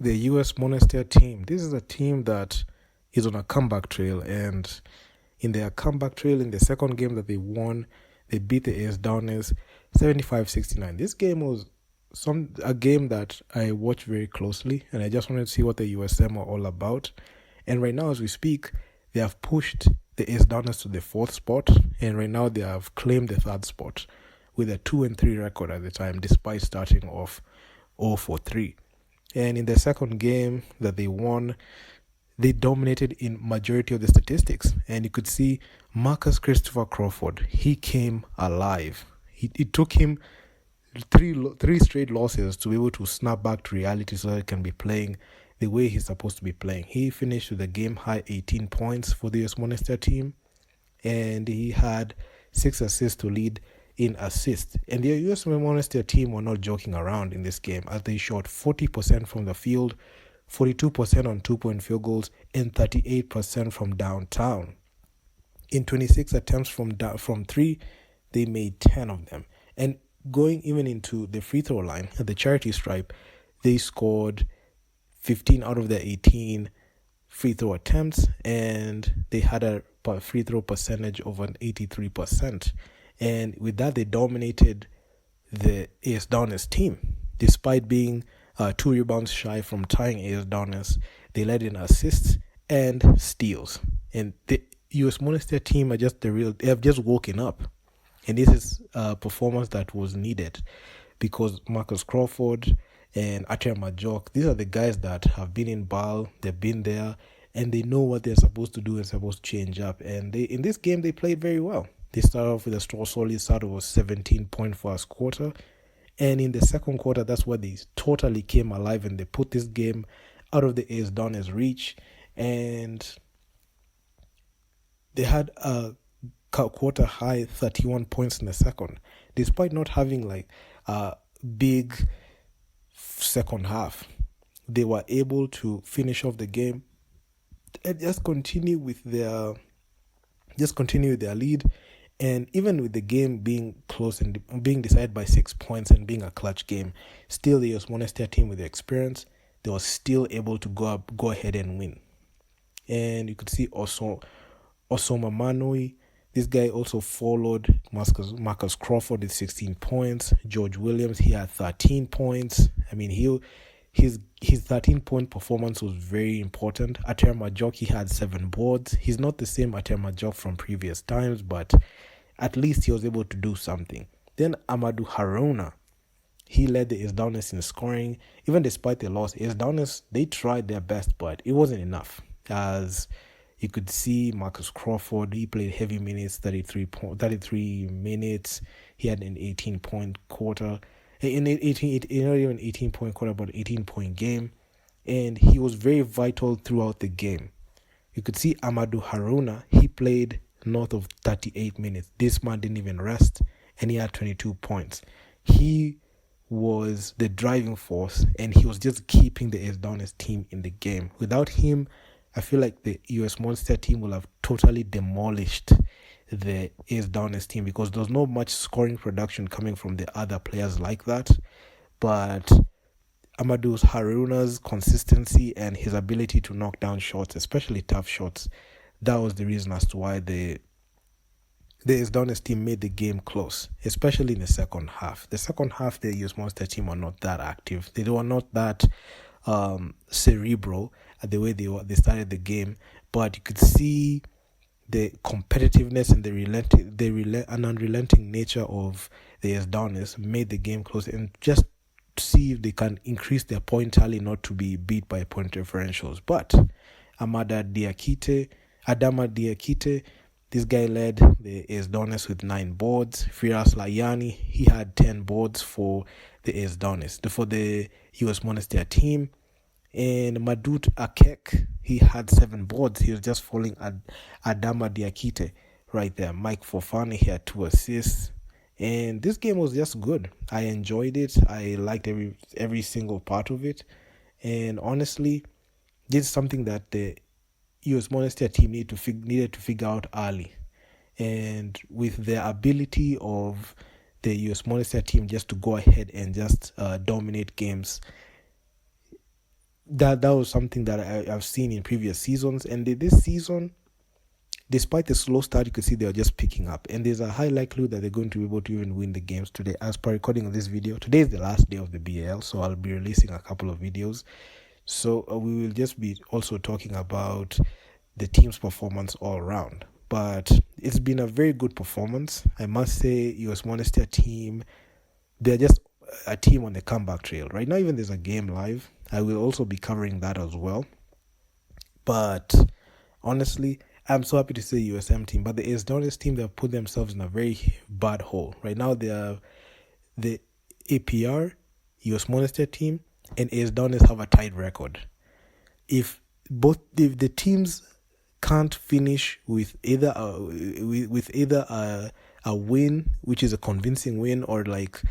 the US Monastir team. This is a team that is on a comeback trail, and in their comeback trail, in the second game that they won, they beat the AS Douanes 75-69. This game was a game that I watched very closely, and I just wanted to see what the USM are all about. And right now, as we speak, they have pushed the AS Douanes to the 4th spot, and right now they have claimed the 3rd spot with a 2-3 record at the time, despite starting off 0-3. And in the second game that they won, they dominated in majority of the statistics. And you could see Marcus Christopher Crawford, he came alive. It took him three straight losses to be able to snap back to reality so that he can be playing the way he's supposed to be playing. He finished with a game-high 18 points for the US Monastir team, and he had 6 assists to lead in assists. And the US Monastir team were not joking around in this game, as they shot 40% from the field, 42% on 2-point field goals, and 38% from downtown. In 26 attempts from 3, they made 10 of them. And going even into the free throw line at the charity stripe, they scored 15 out of their 18 free throw attempts, and they had a free throw percentage of an 83%. And with that, they dominated the AS Douanes team. Despite being 2 rebounds shy from tying AS Douanes, they led in assists and steals. And the US Monastir team they have just woken up. And this is a performance that was needed, because Marcus Crawford and Ater Majok, these are the guys that have been in BAL, they've been there, and they know what they're supposed to do and supposed to change up. And in this game, they played very well. They started off with a solid start. It was 17-point first quarter. And in the second quarter, that's where they totally came alive, and they put this game out of the AS Douanes' reach. And they had a quarter high 31 points in the second, despite not having like a big second half. They were able to finish off the game and just continue with their lead. And even with the game being close and being decided by 6 points and being a clutch game, still the US Monastir team with the experience, they were still able to go ahead and win. And you could see also Osoma Manui. This guy also followed Marcus Crawford with 16 points. George Williams, he had 13 points. I mean, his 13-point performance was very important. Ater Majok, he had 7 boards. He's not the same Ater Majok from previous times, but at least he was able to do something. Then Amadou Haruna, he led the AS Douanes in scoring. Even despite the loss, AS Douanes, they tried their best, but it wasn't enough. As you could see, Marcus Crawford, he played heavy minutes, 33 minutes. He had an 18-point quarter. Not even 18-point quarter, but 18-point game. And he was very vital throughout the game. You could see Amadou Haruna, he played north of 38 minutes. This man didn't even rest, and he had 22 points. He was the driving force, and he was just keeping the AS Douanes team in the game. Without him, I feel like the US Monastir team will have totally demolished the AS Douanes team, because there's not much scoring production coming from the other players like that. But Amadou Haruna's consistency and his ability to knock down shots, especially tough shots, that was the reason as to why the AS Douanes team made the game close, especially in the second half. The second half, the US Monastir team were not that active. They were not that cerebral at the way they started the game, but you could see the competitiveness and the unrelenting nature of the AS Douanes made the game close, and just see if they can increase their point tally not to be beat by point differentials. But Adama Diakite, this guy led the AS Douanes with 9 boards. Firas Layani, he had 10 boards for the AS Douanes, for the US Monastir team. And Madut Akek, he had 7 boards. He was just following Adama Diakite right there. Mike Fofana, he had 2 assists. And this game was just good. I enjoyed it. I liked every single part of it. And honestly, this is something that the US Monastir team needed to figure out early. And with the ability of the US Monastir team just to go ahead and just dominate games, that was something that I've seen in previous seasons, and this season, despite the slow start, you could see they are just picking up, and there's a high likelihood that they're going to be able to even win the games today. As per recording of this video, today is the last day of the BAL, so I'll be releasing a couple of videos. So we will just be also talking about the team's performance all around. But it's been a very good performance, I must say. US Monastir team, they're just a team on the comeback trail right now. Even there's a game live, I will also be covering that as well. But honestly, I'm so happy to say USM team, but the Douanes team, they've put themselves in a very bad hole. Right now, they are the APR, US Monastir team, and Douanes have a tied record. If the teams can't finish with either a win, which is a convincing win, or like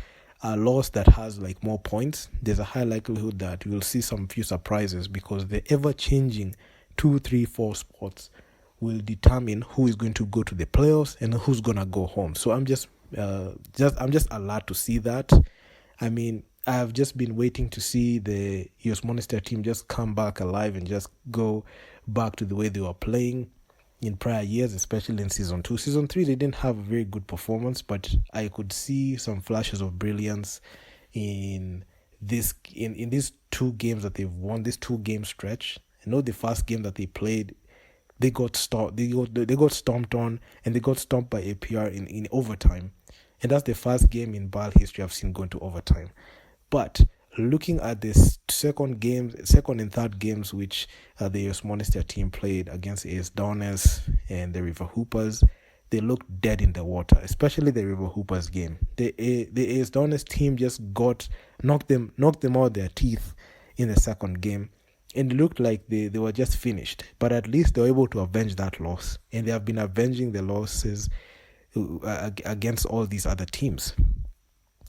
a loss that has like more points, there's a high likelihood that we'll see some few surprises, because the ever-changing 2, 3, 4 spots will determine who is going to go to the playoffs and who's gonna go home. So I'm just alert to see that. I mean, I've just been waiting to see the US Monastir team just come back alive and just go back to the way they were playing in prior years, especially in season 2. Season 3, they didn't have a very good performance, but I could see some flashes of brilliance in these 2 games that they've won, this 2-game stretch. I know the first game that they played, they got stomped on, and they got stomped by APR in overtime. And that's the first game in BAL history I've seen going to overtime. But looking at this second and third games, which the US Monastir team played against AS Douanes and the River Hoopers, they looked dead in the water, especially the River Hoopers game. The AS Douanes team just knocked them out their teeth in the second game. And it looked like they were just finished. But at least they were able to avenge that loss. And they have been avenging the losses against all these other teams.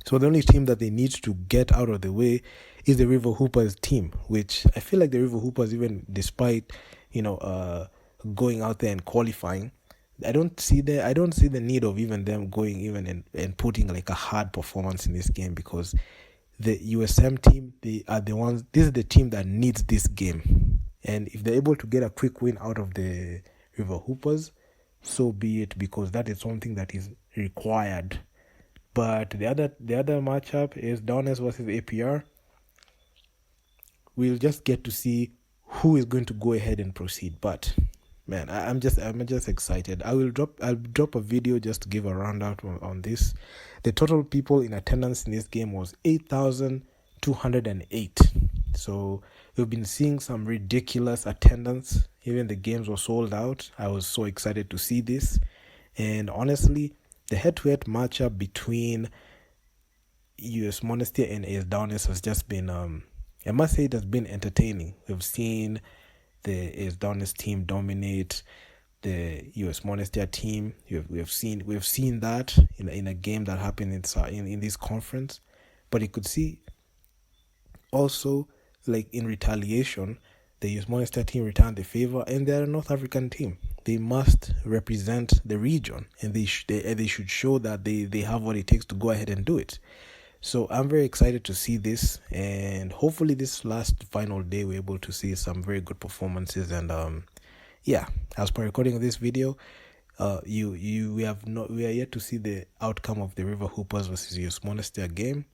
So the only team that they need to get out of the way is the River Hoopers team, which I feel like the River Hoopers, even despite going out there and qualifying, I don't see the need of even them going even and putting like a hard performance in this game, because the USM team, they are the ones. This is the team that needs this game, and if they're able to get a quick win out of the River Hoopers, so be it, because that is something that is required. But the other matchup is Douanes versus APR. We'll just get to see who is going to go ahead and proceed. But man, I'm just excited. I'll drop a video just to give a roundout on this. The total people in attendance in this game was 8,208. So we've been seeing some ridiculous attendance. Even the games were sold out. I was so excited to see this. And honestly, the head-to-head matchup between US Monastir and AS Douanes has just been, I must say, it has been entertaining. We've seen the AS Douanes team dominate the US Monastir team. We've seen that in a game that happened in this conference. But you could see also, like in retaliation, the US Monastir team returned the favor, and they're a North African team. They must represent the region, and they should show that they have what it takes to go ahead and do it. So I'm very excited to see this, and hopefully this last final day we're able to see some very good performances. And as per recording of this video, we are yet to see the outcome of the River Hoopers versus US Monastir game,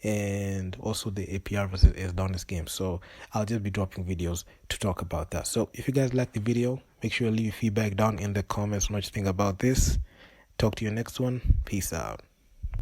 and also the APR versus AS Douanes game. So I'll just be dropping videos to talk about that. So if you guys like the video, make sure you leave feedback down in the comments on what you think about this. Talk to you next one. Peace out.